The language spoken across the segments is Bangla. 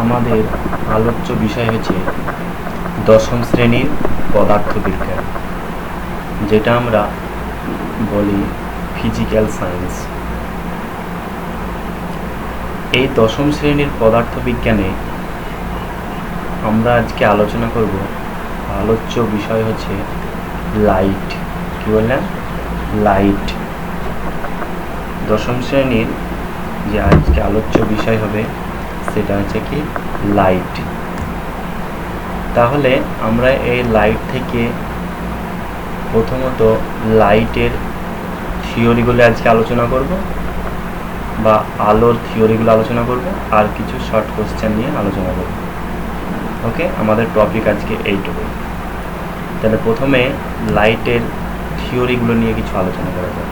আমাদের আলোচ্য বিষয় হচ্ছে দশম শ্রেণীর পদার্থবিজ্ঞান, যেটা আমরা বলি ফিজিক্যাল সায়েন্স। এই দশম শ্রেণীর পদার্থবিজ্ঞানে আমরা আজকে আলোচনা করব, আলোচ্য বিষয় হচ্ছে লাইট। কি বললাম? লাইট। দশম শ্রেণীর যে আজকে আলোচ্য বিষয় হবে সেটা হচ্ছে কি লাইট। তাহলে আমরা এই লাইট থেকে প্রথমত লাইটের থিওরিগুলো আজকে আলোচনা করব, বা আলোর থিওরিগুলো আলোচনা করব, আর কিছু শর্ট কোশ্চেন নিয়ে আলোচনা করব। ওকে, আমাদের টপিক আজকে এইটুকু। তাহলে প্রথমে লাইটের থিওরিগুলো নিয়ে কিছু আলোচনা করা যাক।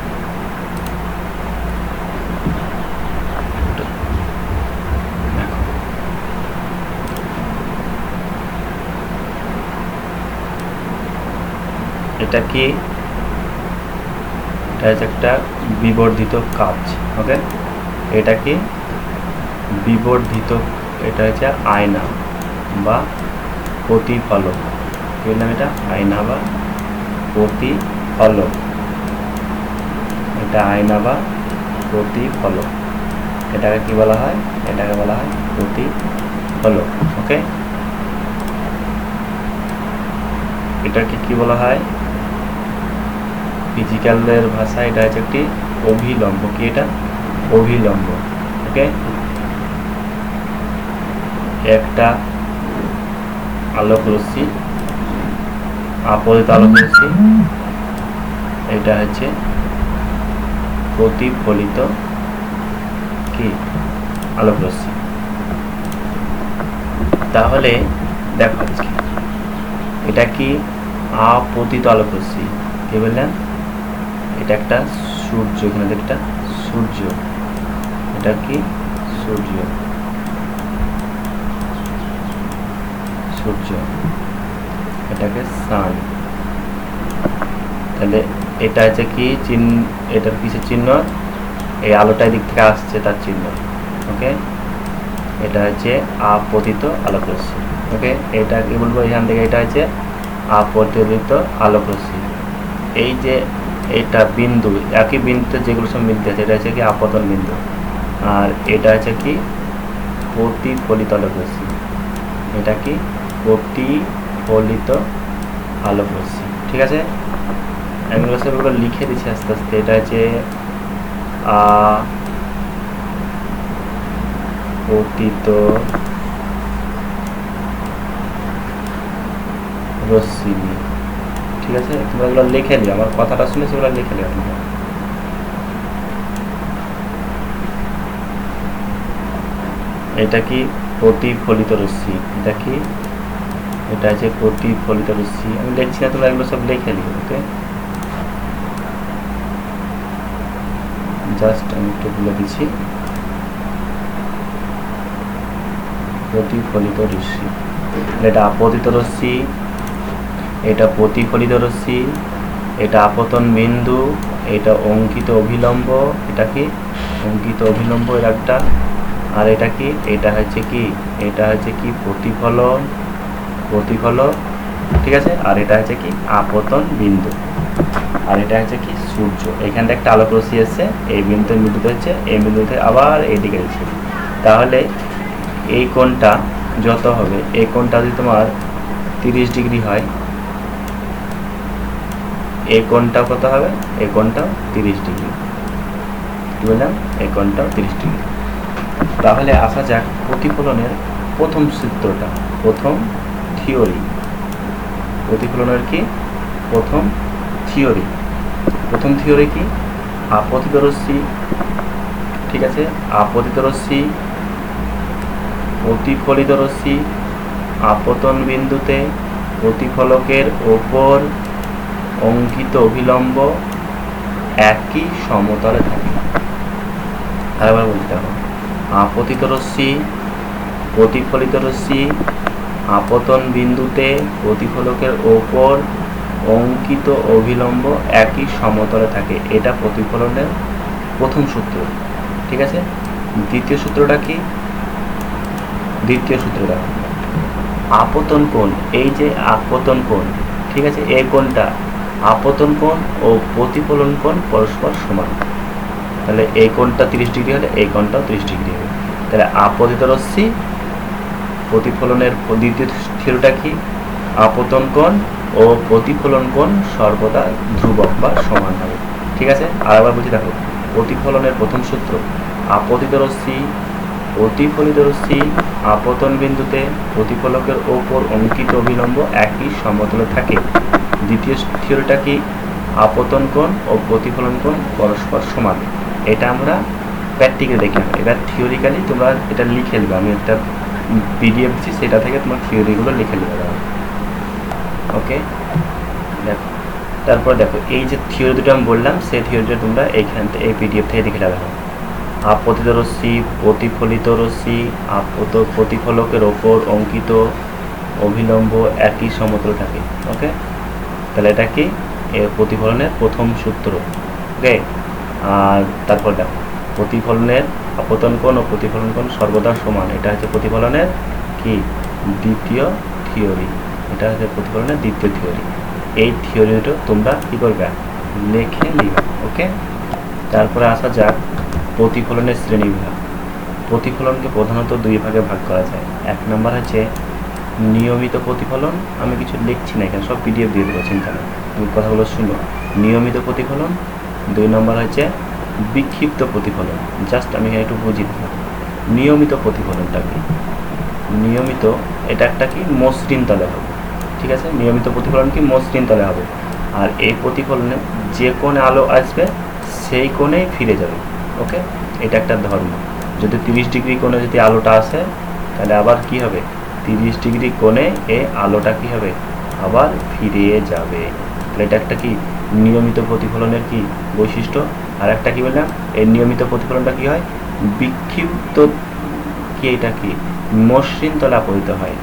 এটা কি? এটা হচ্ছে একটা বিবর্ধিত কাচ। ওকে, এটা কি? বিবর্ধিত, এটা হচ্ছে আয়না বা প্রতিফলক। কি বললাম? এটা আয়না বা প্রতিফলক। এটা আয়না বা প্রতিফলক। এটাকে কি বলা হয়? এটাকে বলা হয় প্রতিফলক। ওকে, এটাকে কি বলা হয় ফিজিক্যালের ভাষায়? এটা হচ্ছে একটি অভিলম্ব। কি এটা? অভিলম্ব। ওকে, একটা আলোক রশ্মি, আপতিত আলোক রশ্মি, এটা হচ্ছে প্রতিফলিত কি আলোক রশ্মি। তাহলে দেখো আজকে এটা কি আপতিত আলোক রশ্মি। কি বললেন? এটা একটা সূর্য, এখানে একটা সূর্য। এটা কি? সূর্য। সূর্য, এটাকে সান। তাহলে এটা হচ্ছে কি চিহ্ন? এটার কিসের চিহ্ন? এই আলোটা দিক থেকে আসছে তার চিহ্ন। ওকে, এটা হচ্ছে আপতিত আলোক রশ্মি। ওকে, এটা কি বলবো এখান থেকে? এটা হচ্ছে আপতিত আলোক রশ্মি। এই যে এটা বিন্দু, একই বিন্দুতে যেগুলো সব মিলতে আছে, এটা হচ্ছে কি আপতন বিন্দু। আর এটা হচ্ছে কি প্রতিফলিত আলোক রশ্মি। এটা কি? প্রতিফলিত আলোক রশ্মি। ঠিক আছে, আমি সেগুলো লিখে দিচ্ছি আস্তে আস্তে। এটা হচ্ছে আপতিত রশ্মি। ঠিক আছে, তোমরা এগুলো লিখে নিও, আমার কথাটা শুনে সেগুলো লিখে নিও তোমরা। এটা কি? প্রতিফলিত রশ্মি। এটা কি? এটা হচ্ছে প্রতিফলিত রশ্মি। আমি লিখছি না, তোমরা এগুলো সব লিখে নিও। ওকে, জাস্ট আমি একটু বলে দিচ্ছি। প্রতিফলিত রশ্মি, এটা আপতিত রশ্মি, এটা প্রতিফলিত রশ্মি, এটা আপতন বিন্দু, এটা অঙ্কিত অভিলম্ব। এটা কি? অঙ্কিত অভিলম্ব এর একটা। আর এটা কি? এটা হচ্ছে কি? এটা হচ্ছে কি প্রতিফলন, প্রতিফলক। ঠিক আছে, আর এটা হচ্ছে কি আপতন বিন্দু। আর এটা হচ্ছে কি সূর্য। এখানটা একটা আলোক রশ্মি এসছে, এই বিন্দুতে মিলিত হচ্ছে, এই বিন্দুতে আবার এইদিকে এসছে। তাহলে এই কোণটা যত হবে, এই কোণটা যদি তোমার 30 ডিগ্রি হয়, এই কোণটাও কত হবে? এই কোণটাও 30 ডিগ্রি। কি বললাম? এই কোণটাও 30 ডিগ্রি। তাহলে আসা যাক প্রতিফলনের প্রথম সূত্রটা, প্রথম থিওরি। প্রতিফলনের কি প্রথম থিওরি? প্রথম থিওরি কি? আপতিত রশ্মি। ঠিক আছে, আপতিত রশ্মি, প্রতিফলিত রশ্মি, আপতন বিন্দুতে প্রতিফলকের ওপর অঙ্কিত অভিলম্ব একই সমতলে থাকে। আরেকবার বলতে হবে, আপতিত রশ্মি, প্রতিফলিত রশ্মি, আপতন বিন্দুতে প্রতিফলকের ওপর অঙ্কিত অভিলম্ব একই সমতলে থাকে। এটা প্রতিফলনের প্রথম সূত্র। ঠিক আছে, দ্বিতীয় সূত্রটা কি? দ্বিতীয় সূত্র দেখো, আপতন কোণ, এই যে আপতন কোণ, ঠিক আছে, এই কোণটা আপতন কোণ ও প্রতিফলন কোণ পরস্পর সমান। তাহলে এই কোণটা 30 ডিগ্রি হলে এই কোণটাও 30 ডিগ্রি হবে। তাহলে আপতিত রশ্মি প্রতিফলনের দ্বিতীয় থিওরিটা কি, আপতন কোণ ও প্রতিফলন কোণ সর্বদা ধ্রুবক বা সমান হবে। ঠিক আছে, আর আবার বলছি দেখো, প্রতিফলনের প্রথম সূত্র, আপতিত রশ্মি প্রতিফলিত রশ্মি আপতন বিন্দুতে প্রতিফলকের ওপর অঙ্কিত অভিলম্ব একই সমতলে থাকে। দ্বিতীয় থিওরিটা কি, আপতন কোণ ও প্রতিফলন কোণ পরস্পর সমান। এটা আমরা প্র্যাকটিক্যালি দেখলাম, এবার থিওরিক্যালি তোমরা এটা লিখে নেবে, আমি একটা পিডিএফ দিচ্ছি, সেটা থেকে তোমার থিওরিগুলো লিখে নেবে। ওকে, দেখো, তারপর দেখো এই যে থিওরি দুটো আমি বললাম, সেই থিওরিটা তোমরা এইখান থেকে এই পিডিএফ থেকে দেখে নেবে। আপতিত রশ্মি প্রতিফলিত রশ্মি প্রতিফলকের ওপর অঙ্কিত অভিলম্ব একই সমতলে থাকে। ওকে, তাহলে এটা কি এর প্রতিফলনের প্রথম সূত্র। ওকে, আর তারপর দেখো প্রতিফলনের আপতন কোণ ও প্রতিফলন কোণ সর্বদা সমান, এটা হচ্ছে প্রতিফলনের কি দ্বিতীয় থিওরি, এটা হচ্ছে প্রতিফলনের দ্বিতীয় থিওরি। এই থিওরিটা তোমরা কি করবে, লিখে নিবে। ওকে, তারপরে আসা যাক প্রতিফলনের শ্রেণীবিভাগ। প্রতিফলনকে প্রধানত দুই ভাগে ভাগ করা যায়। এক নম্বর হচ্ছে নিয়মিত প্রতিফলন, আমি কিছু লিখছি না এখানে, সব পিডিএফ দিয়ে দেবো, চিন্তা নেই, তুমি কথাগুলো শুনো। নিয়মিত প্রতিফলন। দুই নম্বর হচ্ছে বিক্ষিপ্ত প্রতিফলন। জাস্ট আমি একটু বুঝিয়ে দেবো নিয়মিত প্রতিফলনটা কি। নিয়মিত এটা একটা কি মসৃণ তলে হবে। ঠিক আছে, নিয়মিত প্রতিফলন কি মসৃণ তলে হবে, আর এই প্রতিফলনে যে কোণে আলো আসবে সেই কোণেই ফিরে যাবে। ওকে, এটা একটা ধর্ম। যদি 30 ডিগ্রি কোণে যদি আলোটা আসে, তাহলে আবার কি হবে, 30 ডিগ্রি কোণে এই আলোটা কি হবে, আবার ফিরে যাবে। তাহলে এটা একটা কি নিয়মিত প্রতিফলনের কি বৈশিষ্ট্য। আর একটা কি বললাম, এই নিয়মিত প্রতিফলনটা কি হয়, বিক্ষিপ্ত কি, এটা কি মসৃণ তলে আপতিত হয়।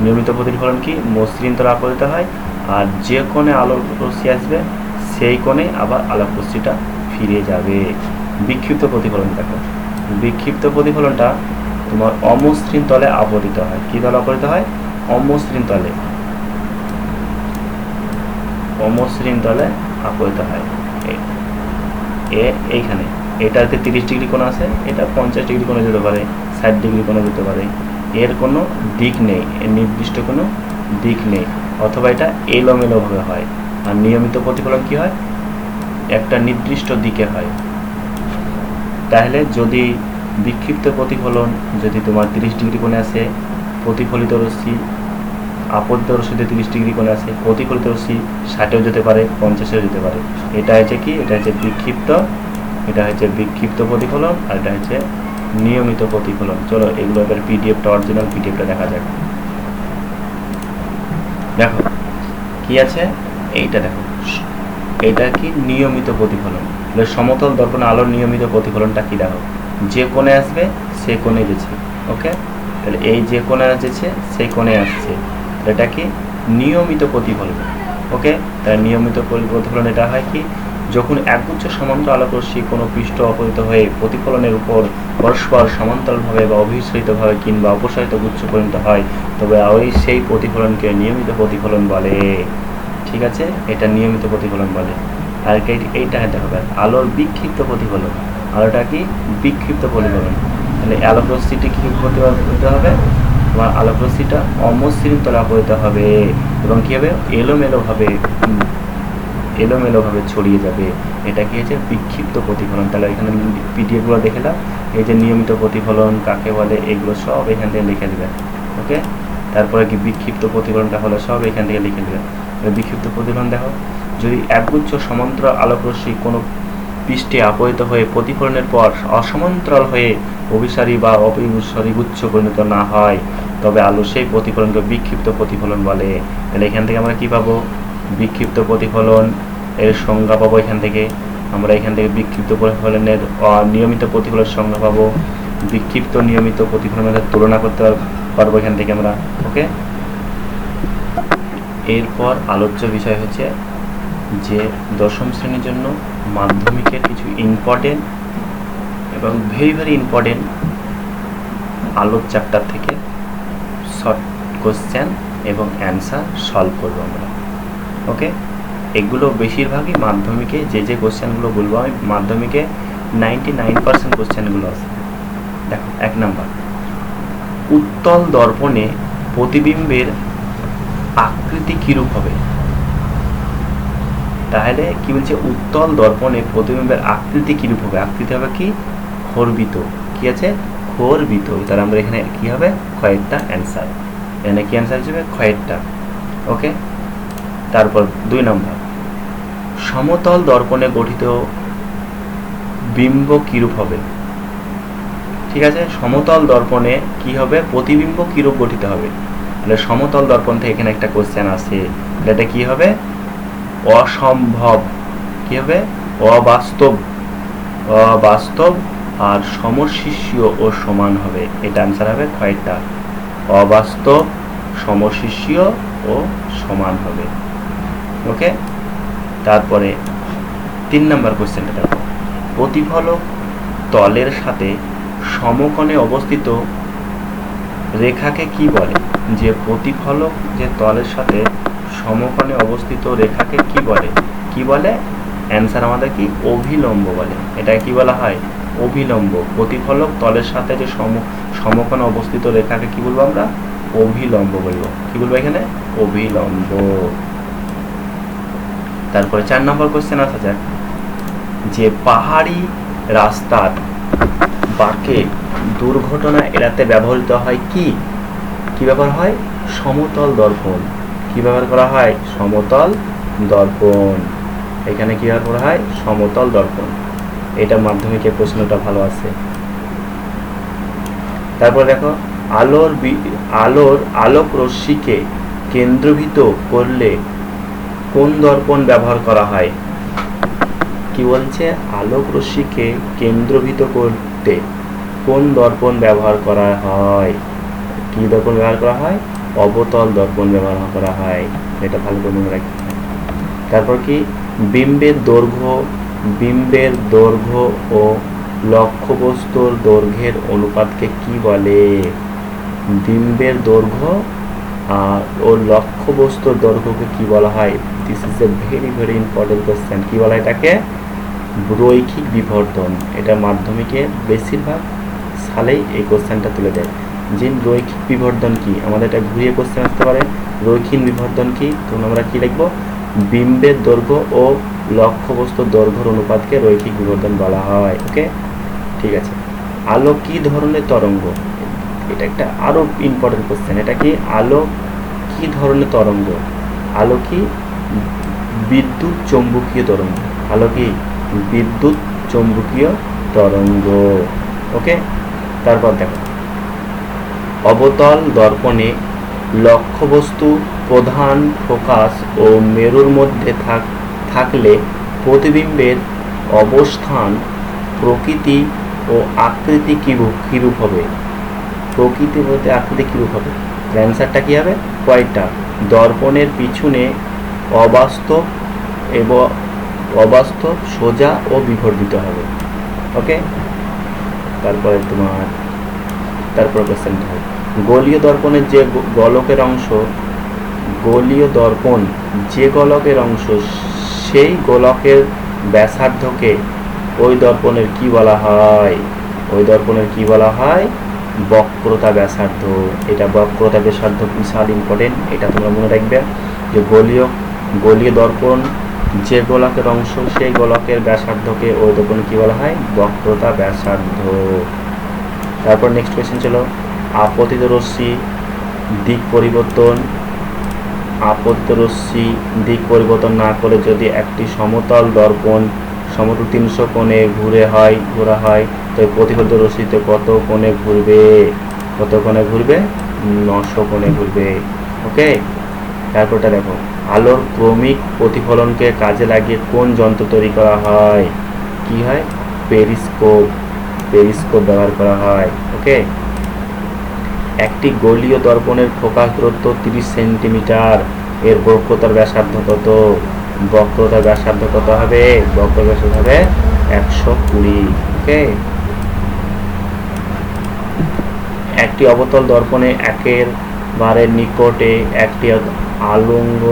নিয়মিত প্রতিফলন কি মসৃণ তলে আপতিত হয়, আর যে কোণে আলোর রশ্মি আসবে সেই কোণে আবার আলোক রশ্মিটা ফিরে যাবে। বিক্ষিপ্ত প্রতিফলন দেখো, বিক্ষিপ্ত প্রতিফলনটা তোমার অমসৃণ তলে আপতিত হয়। কি তলে আপতিত হয়, অমসৃণ তলে, অমসৃণ তলে আপতিত হয়। এইখানে এটাতে 30 ডিগ্রি কোণ আছে, এটা 50 ডিগ্রি কোণে যেতে পারে, 60 ডিগ্রি কোণে যেতে পারে, এর কোনো দিক নেই, এর নির্দিষ্ট কোনো দিক নেই, অথবা এটা এলোমেলোভাবে হয়। আর নিয়মিত প্রতিফলন কি হয়, একটা নির্দিষ্ট দিকে হয়। তাহলে যদি বিক্ষিপ্ত প্রতিফলন যদি তোমার 30 ডিগ্রি কোণে আসে, প্রতিফলিত রশ্মি আপতিত রশ্মিতে 30 ডিগ্রি কোণে আসে, প্রতিফলিত রশ্মি 60-এও যেতে পারে, 50-এও যেতে পারে। এটা হচ্ছে কি, এটা হচ্ছে বিক্ষিপ্ত, এটা হচ্ছে বিক্ষিপ্ত প্রতিফলন, আর এটা হচ্ছে নিয়মিত প্রতিফলন। চলো এগুলো এবার পিডিএফটা, অরিজিনাল পিডিএফটা দেখা যাক। দেখো কি আছে, এইটা দেখো, এটা কি নিয়মিত প্রতিফলন। সমতল দর্পণে আলোর নিয়মিত প্রতিফলনটা কি দেখো, যে কোণে আসবে সে কোণে গেছে। ওকে, তাহলে এই যে কোণে আসছে সেই কোণে আসছে, এটা কি নিয়মিত প্রতিফলন। ওকে, তাহলে নিয়মিত প্রতিফলন এটা হয় কি, যখন একগুচ্ছ সমান্তরাল আলোক রশ্মি কোনো পৃষ্ঠ অপতিত হয়ে প্রতিফলনের উপর পরস্পর সমান্তরালভাবে বা অভিসারিতভাবে কিংবা অপসারিত গুচ্ছ পরিণত হয়, তবে ওই সেই প্রতিফলনকে নিয়মিত প্রতিফলন বলে। ঠিক আছে, এটা নিয়মিত প্রতিফলন বলে। আর এইটা দেখো, আলোর বিক্ষিপ্ত প্রতিফলন, আলোটা কি বিক্ষিপ্ত প্রতিফলন। তাহলে আলোক রশ্মিটি কী করতে হবে, তোমার আলোক রশ্মিটা অমসৃণ তলে আপতিত হবে এবং কী হবে, এলোমেলোভাবে ছড়িয়ে যাবে। এটা কি হচ্ছে বিক্ষিপ্ত প্রতিফলন। তাহলে এখানে পিডিএফগুলো দেখে নাও, এই যে নিয়মিত প্রতিফলন কাকে বলে এগুলো সব এখান থেকে লিখে দেবে। ওকে, তারপরে কি বিক্ষিপ্ত প্রতিফলনটা হলো সব এখান থেকে লিখে দেবে। বিক্ষিপ্ত প্রতিফলন দেখো, যদি একগুচ্ছ সমান্তরাল আলোক রশ্মি কোনো পৃষ্ঠে আপতিত হয়ে প্রতিফলনের পর অসমান্তরাল হয়ে অভিসারী বা অভিসারী গুচ্ছ পরিণত না হয়, তবে আলো সেই প্রতিফলনকে বিক্ষিপ্ত প্রতিফলন বলে। তাহলে এখান থেকে আমরা কি পাবো, বিক্ষিপ্ত প্রতিফলন এর সংজ্ঞা পাবো। এখান থেকে আমরা বিক্ষিপ্ত প্রতিফলনের নিয়মিত প্রতিফলনের সংজ্ঞা পাবো, বিক্ষিপ্ত নিয়মিত প্রতিফলনের তুলনা করতে পারবো এখান থেকে আমরা। ওকে, এরপর আলোচ্য বিষয় হচ্ছে যে দশম শ্রেণীর জন্য মাধ্যমিকের কিছু ইম্পর্টেন্ট এবং ভেরি ভেরি ইম্পর্টেন্ট আলোর চ্যাপ্টার থেকে শর্ট কোশ্চেন এবং অ্যান্সার সলভ করবো আমরা। ওকে, এগুলো বেশিরভাগই মাধ্যমিকে যে কোশ্চেনগুলো বলবো আমি, মাধ্যমিকে 99% কোশ্চেনগুলো আছে। দেখো 1 নাম্বার, উত্তল দর্পণে প্রতিবিম্বের আকৃতি কিরূপ হবে? তাহলে কি বলছে, উত্তল দর্পণে প্রতিবিম্বের আকৃতি কিরূপ হবে? আকৃতি হবে কি? খর্বিত। কি আছে? খর্বিত। তাহলে আমরা এখানে কি হবে? ক্ষয়েরটা অ্যান্সার। এখানে কি অ্যান্সার হিসেবে? ক্ষয়েরটা। ওকে, তারপর 2 নম্বর, সমতল দর্পণে গঠিত বিম্ব কিরূপ হবে? ঠিক আছে, সমতল দর্পণে কি হবে? প্রতিবিম্ব কিরূপ গঠিত হবে? তাহলে সমতল দর্পণ থেকে এখানে একটা কোশ্চেন আছে, এটা কি হবে? অসম্ভব। কি হবে? অবাস্তব। অবাস্তব আর সমশিষ্য ও সমান হবে। এটা আনসার হবে ক্ষয়টা। অবাস্তব, সমশিষ্য ও সমান হবে। ওকে, তারপরে 3 নম্বর কোশ্চেনটা দেখো, প্রতিফলক তলের সাথে সমকোণে অবস্থিত রেখাকে কি বলে? যে প্রতিফলক যে তলের সাথে সমকোণে অবস্থিত রেখাকে কি বলে? কি বলে? অ্যান্সার আমাদের কি? অভিলম্ব বলে। এটা কি বলা হয়? অভিলম্ব। প্রতিফলক তলের সাথে যে সমকোণে অবস্থিত রেখাকে কি বলবো আমরা? অভিলম্ব বলবো। কি বলবো এখানে? অভিলম্ব। তারপরে 4 নম্বর কোশ্চেন আসা যাক, যে পাহাড়ি রাস্তার বাঁকে দুর্ঘটনা এড়াতে ব্যবহৃত হয় কি? কি ব্যবহার হয়? সমতল দর্পণ। কি ব্যবহার করা হয়? সমতল দর্পণ। এখানে কি ব্যবহার করা হয়? সমতল দর্পণ। এটা মাধ্যমিকের প্রশ্নটা ভালো আছে। তারপর দেখো, আলোর আলোক রশ্মিকে কেন্দ্রীভূত করলে কোন দর্পণ ব্যবহার করা হয়? কি বলছে? আলোক রশ্মিকে কেন্দ্রীভূত করতে কোন দর্পণ ব্যবহার করা হয়? কি দর্পণ ব্যবহার করা হয়? অবতল দর্পণ ব্যবহার করা হয়। এটা ভালো করে মনে রাখতে হবে। তারপর কি, বিম্বের দৈর্ঘ্য ও লক্ষ্যবস্তুর দৈর্ঘ্যের অনুপাতকে কি বলে? বিম্বের দৈর্ঘ্য ও লক্ষ্যবস্তুর দৈর্ঘ্যকে কি বলা হয়? This is a very very important question. কি বলা হয় এটাকে? রৈখিক বিবর্ধন। এটা মাধ্যমিকে বেশিরভাগ সালেই এই কোশ্চেনটা তুলে দেয়। যে রৈখিক বিবর্ধন কি, আমাদের এটা ঘুরিয়ে কোশ্চেন আসতে পারে। রৈখিক বিবর্ধন কি? তখন আমরা কি লিখবো? বিম্বের দৈর্ঘ্য ও লক্ষ্যবস্তুর দৈর্ঘ্যের অনুপাতকে রৈখিক বিবর্ধন বলা হয়। ওকে, ঠিক আছে। আলো কি ধরনের তরঙ্গ? এটা একটা আরো ইম্পর্টেন্ট কোশ্চেন। এটা কি? আলো কি ধরনের তরঙ্গ? আলো কি? বিদ্যুৎ চৌম্বকীয় তরঙ্গ। আলো কি? বিদ্যুৎ চৌম্বকীয় তরঙ্গ। ওকে, তারপর দেখো, অবতল দর্পণে লক্ষ্যবস্তু প্রধান ফোকাস ও মেরুর মধ্যে থাকলে প্রতিবিম্বের অবস্থান, প্রকৃতি ও আকৃতি কিরূপ হবে? প্রকৃতি বলতে আকৃতি কিরূপ হবে? অ্যান্সারটা কি হবে? কয়টা? দর্পণের পিছনে অবাস্তব এবং অবাস্তব, সোজা ও বিবর্ধিত হবে। ওকে, তারপরে কোশ্চেনটা হবে, গোলীয় দর্পণের যে গোলকের অংশ, গোলীয় দর্পণ যে গোলকের অংশ, সেই গোলকের ব্যাসার্ধকে ওই দর্পণের কি বলা হয়? ওই দর্পণের কি বলা হয়? বক্রতা ব্যাসার্ধ। এটা বক্রতা ব্যাসার্ধ বিশাল ইম্পর্টেন্ট। এটা তোমরা মনে রাখবে যে গোলীয় দর্পণ যে গোলকের অংশ, সেই গোলকের ব্যাসার্ধকে ওই দর্পণে কি বলা হয়? বক্রতা ব্যাসার্ধ। তারপর নেক্সট কোয়েশ্চেন ছিল, আপতিত রশ্মি দিক পরিবর্তন না করে যদি একটি সমতল দর্পণ সমতল 300 কোণে ঘোরা হয় তো প্রতিফলিত রশ্মিতে কত কোণে ঘুরবে? 900 কোণে ঘুরবে। ওকে, তারপরটা দেখো, আলোর ক্রমিক প্রতিফলনকে কাজে লাগিয়ে কোন যন্ত্র তৈরি করা হয়? কি হয়? পেরিস্কোপ ব্যবহার করা হয়। ওকে, একটি গোলীয় দর্পণের ফোকাস দূরত্ব 30 সেন্টিমিটার। এর বক্রতার ব্যাসার্ধ কত? বক্রতার ব্যাসার্ধ কত হবে? বক্রতার ব্যাসার্ধ হবে 120। ওকে, একটি অবতল দর্পণে একেবারে নিকটে একটি আলঙ্গ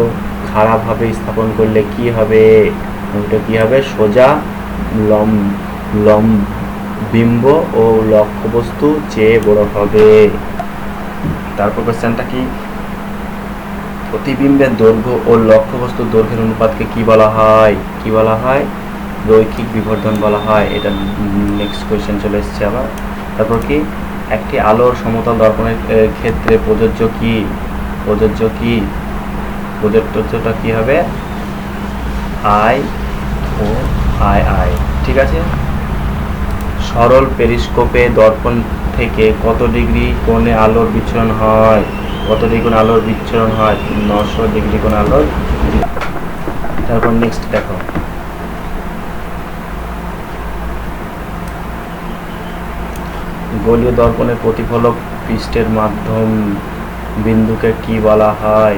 খাড়াভাবে স্থাপন করলে কি হবে? ওটা কি হবে? সোজা বিম্ব ও লক্ষ্যবস্তু চেয়ে বড় হবে। তারপর কোশ্চেনটা কি? প্রতিবিম্বের দৈর্ঘ্য ও লক্ষ্যবস্তুর দৈর্ঘ্যের অনুপাতকে কি বলা হয়? কি বলা হয়? রৈখিক বিবর্ধন বলা হয়। এটা নেক্সট কোশ্চেন চলে এসেছে আবার। তারপর কি? একটি আলোর সমতল দর্পণের ক্ষেত্রে প্রযোজ্য কি? প্রযোজ্যটা কি হবে? আই ও আই। ঠিক আছে। সরল পেরিস্কোপে দর্পণ থেকে কত ডিগ্রি কোণে আলোর বিচ্ছুরণ হয়? 900 ডিগ্রি কোণে আলোর। তারপর নেক্সট দেখো, গোলীয় দর্পণের প্রতিফলক পৃষ্ঠের মাধ্যম বিন্দুকে কি বলা হয়?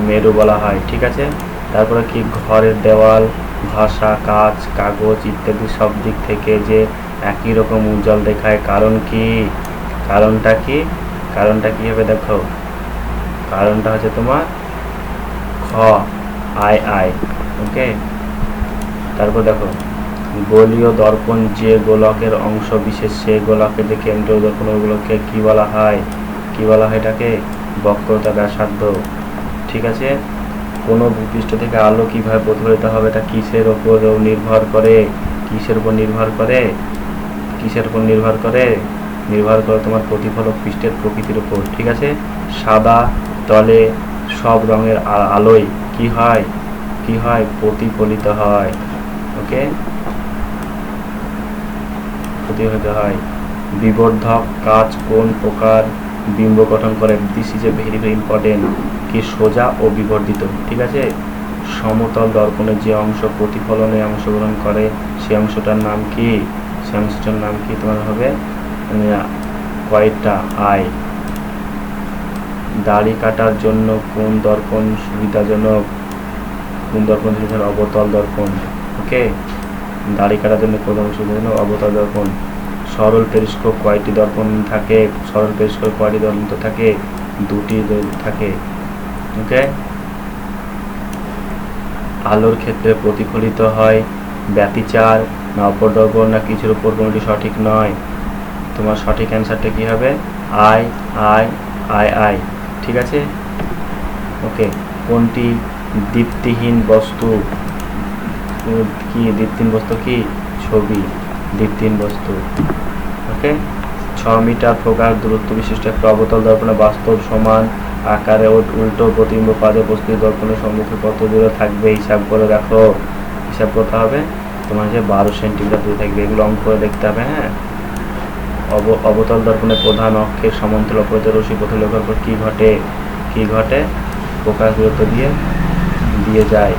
মেরু বলা হয়। ঠিক আছে। তারপরে কি? ঘরের দেওয়াল, ভাষা, কাঁচ, কাগজ ইত্যাদি সব দিক থেকে যে একই রকম উজ্জ্বল দেখায় কারণ কি? কারণটা কি হবে? দেখো, কারণটা হচ্ছে তোমার খ আই। ওকে। তারপর দেখো, গোলীয় দর্পণ যে গোলকের অংশ বিশেষ সে গোলকের যে কেন্দ্রীয় দর্পণ ওগুলোকে কি বলা হয়? এটাকে বক্রতা ব্যাসার্ধ। ঠিক আছে। কোনো ভূপৃষ্ঠ থেকে আলো কিভাবে প্রতিফলিত হবে এটা কিসের উপর নির্ভর করে? নির্ভর করে তোমার প্রতিফলক পৃষ্ঠের প্রকৃতির উপর। ঠিক আছে। সাদা তলে সব রঙের আলোয় কি হয়? প্রতিফলিত হয়। ওকে, প্রতিফলিত হয়। বিবর্ধক কাঁচ কোন প্রকার বিম্ব গঠন করে? This is a very important. কি? সোজা ও বিবর্ধিত। ঠিক আছে। সমতল দর্পণের যে অংশ প্রতিফলনে অংশগ্রহণ করে সেই অংশটার নাম কি? তোমার হবে কয়টা? আই। দাড়ি কাটার জন্য কোন দর্পণ সুবিধাজনক? অবতল দর্পণ। ওকে, দাড়ি কাটার জন্য কোন দর্পণ সুবিধাজনক? অবতল দর্পণ। সরল পেরিস্কোপ কয়টি দর্পণ থাকে? থাকে? দুটি থাকে। ওকে। আলোর ক্ষেত্রে প্রতিফলিত হয় ব্যতিচার না অপর দর্পণ না কিছুর উপর? কোনটি সঠিক নয়। তোমার সঠিক অ্যান্সারটা কি হবে? আই। ঠিক আছে। ওকে। কোনটি দীপ্তিহীন বস্তু? কি? ছবি দীপ্তিহীন বস্তু। ওকে। 6 মিটার প্রকার দূরত্ব বিশিষ্ট একটা অবতল দর্পণে বাস্তব সমান আকারে উল্টো প্রতিবিম্ব পাদে বস্তু দর্পণের সম্মুখে কত দূরে থাকবে? হিসাব করে দেখো। হিসাব করতে হবে। তোমার যে 12 সেন্টিমিটার দূরে থাকবে। এগুলো অঙ্ক করে দেখতে হবে। হ্যাঁ। অবতল দর্পণের প্রধান অক্ষের সমান্তরাল অপরিত রশ্মি প্রতিফলনের পর কি ঘটে? প্রকাশ দূরত্ব দিয়ে যায়।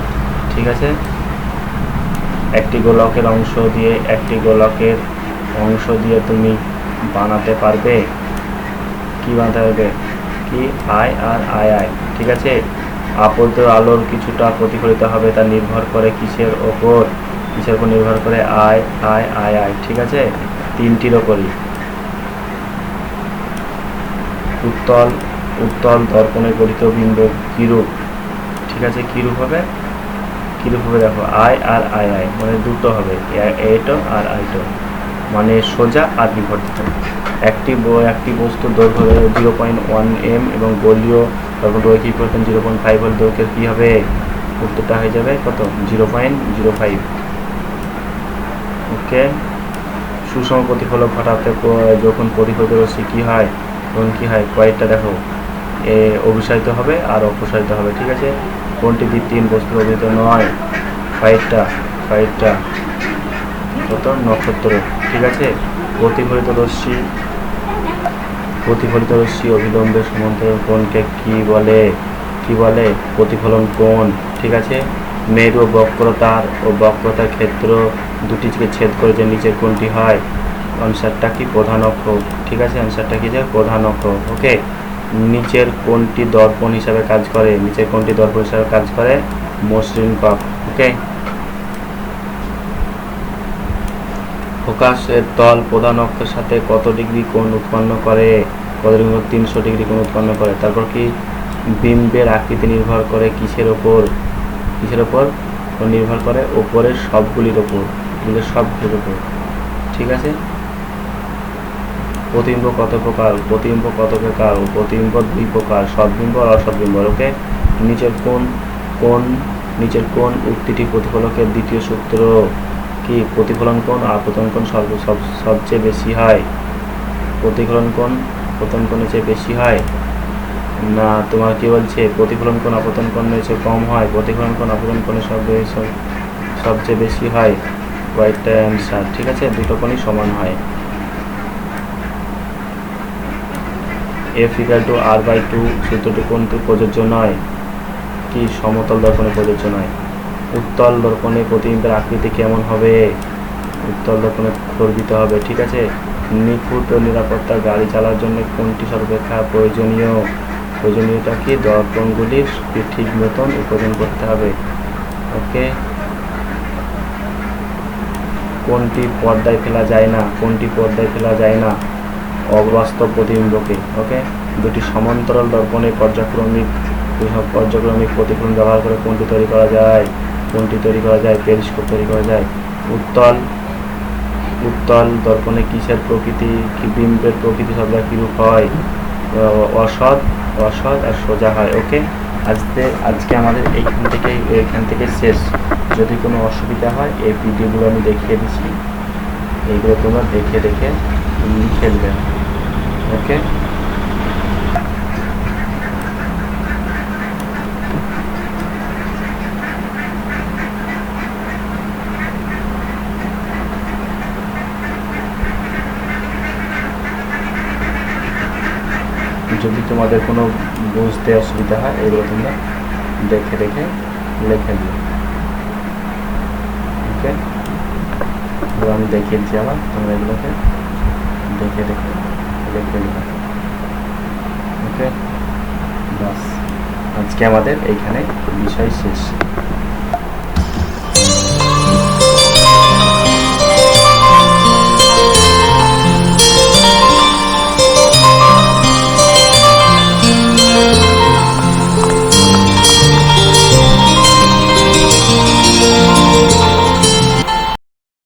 ঠিক আছে। একটি গোলকের অংশ দিয়ে তুমি বানাতে পারবে? কি বানাতে পারবে? কি? আই আর আই। ঠিক আছে। আপতিত আলোর কিছুটা প্রতিফলিত হবে, তা নির্ভর করে কিসের উপর নির্ভর করে? আই। ঠিক আছে। তিনটির ওপরই। উত্তল দর্পণে গঠিত বিম্ব কিরূপ? ঠিক আছে। কিরূপ হবে? দেখো, আই আর আই মানে দুটো হবে, এইটো আর আইটো, মানে সোজা আর বিবর্ধিত। একটি বস্তুর দৈর্ঘ্য 0.1 m এবং গোলীয় দর্পণ রৈখিক দর্পণ 0.5 হলে দৈর্ঘ্যের কি হবে? উত্তরটা হয়ে যাবে কত? 0.05। ওকে। সুষম প্রতিফলক ঘটাতে যখন প্রতিফলিত রশ্মি কি হয়? কয়েকটা দেখো, অভিসারিত হবে আর অপসারিত হবে। ঠিক আছে। কোনটি দীপ্তিহীন বস্তুর অভিহিত নয়? কয়েকটা কত? নক্ষত্র। ঠিক আছে। প্রতিফলিত রশ্মি অভিলম্বের সমান্তরাল কোণকে কি বলে? প্রতিফলন কোণ। ঠিক আছে। মেরু ও বক্রতার ক্ষেত্র দুটিকে ছেদ করে যে নিচের কোণটি হয়, অ্যান্সারটা কি? প্রধান অক্ষ। ঠিক আছে। অ্যান্সারটা কি? প্রধান অক্ষ। ওকে। নিচের কোণটি দর্পণ হিসাবে কাজ করে? মসৃণ কক। ওকে। ফোকাসের তল প্রধান অক্ষের সাথে কত ডিগ্রি কোণ উৎপন্ন করে? প্রতিবিম্ব 300 ডিগ্রি কোণ উৎপন্ন করে। তারপর কি বিম্বের আকৃতি নির্ভর করে কিসের ওপর নির্ভর করে ওপরের সবগুলির ওপর, ঠিক আছে। প্রতিবিম্ব কত প্রকার? প্রতিবিম্ব দুই প্রকার, সদ্বিম্ব আর অসদ্বিম্ব। ওকে, নিচের কোণ উক্তিটি প্রতিফলকের দ্বিতীয় সূত্র কি? প্রতিফলন কোণ আপতন কোণ সবচেয়ে বেশি হয়। প্রতিফলন কোণ আপতন কোণের চেয়ে বেশি হয় না, তোমার কি বলছে প্রতিফলন কোণ আপতন কোণের চেয়ে কম হয়? প্রতিফলন কোণ আপতন কোণের সবচেয়ে বেশি হয়। রাইট অ্যান্সার, ঠিক আছে, দুটো কোণই সমান হয়। F=R/2 সূত্রটি কোনটি প্রযোজ্য নয়? কি? সমতল দর্পণে প্রযোজ্য নয়। উত্তল দর্পণে প্রতিবিম্বের আকৃতি কেমন হবে? উত্তল দর্পণে গর্বিত হবে, ঠিক আছে। নিখুঁত ও নিরাপত্তা গাড়ি চালার জন্য কোনটি সর্বাপেক্ষা প্রয়োজনীয়তা কি? দর্পণগুলির ঠিক মতন উৎপাদন করতে হবে। ওকে, কোনটি পর্দায় ফেলা যায় না? অবাস্তব প্রতিবিম্বকে। ওকে, দুটি সমান্তরাল দর্পণে পর্যায়ক্রমিক প্রতিফলন ব্যবহার করে কোনটি তৈরি করা যায়? পেরিস্কোপ তৈরি করা যায়। উত্তল দর্পণে কিসের প্রকৃতি, কি বিম্বের প্রকৃতি সর্বদা কিরূপ হয়? অসৎ আর সোজা হয়। ওকে, আজকে আমাদের এইখান থেকে শেষ। যদি কোনো অসুবিধা হয় এই ভিডিওগুলো আমি দেখিয়ে দিচ্ছি, এইগুলো তোমরা দেখে খেলবে। ওকে, যদি তোমাদের কোনো বুঝতে অসুবিধা হয় এগুলো তোমরা দেখে লিখে দিও। ওকে, আমি দেখিয়ে দিচ্ছি, আবার তোমরা এগুলোকে দেখে লিখে নিও। ওকে, বাস, আজকে আমাদের এইখানে বিষয় শেষ।